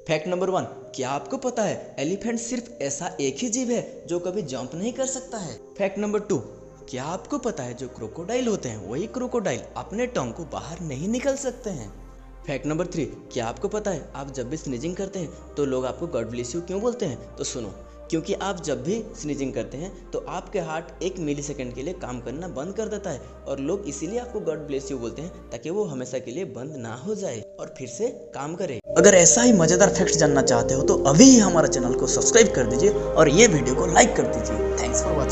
Fact number 1, क्या आपको पता है एलिफेंट सिर्फ ऐसा एक ही जीव है जो कभी जंप नहीं कर सकता है। फैक्ट नंबर 2, क्या आपको पता है जो क्रोकोडाइल होते हैं वही क्रोकोडाइल अपने टंग को बाहर नहीं निकल सकते हैं। फैक्ट नंबर 3, क्या आपको पता है आप जब भी स्नीजिंग करते हैं तो लोग आपको गॉड ब्लेस यू क्यों बोलते हैं? तो सुनो, क्योंकि आप जब भी स्नीजिंग करते हैं तो आपके हार्ट 1 मिली सेकेंड के लिए काम करना बंद कर देता है और लोग इसीलिए आपको गॉड ब्लेस यू बोलते हैं ताकि वो हमेशा के लिए बंद ना हो जाए और फिर से काम करे। अगर ऐसा ही मजेदार फैक्ट जानना चाहते हो तो अभी ही हमारा चैनल को सब्सक्राइब कर दीजिए और ये वीडियो को लाइक कर दीजिए। Thanks for watching.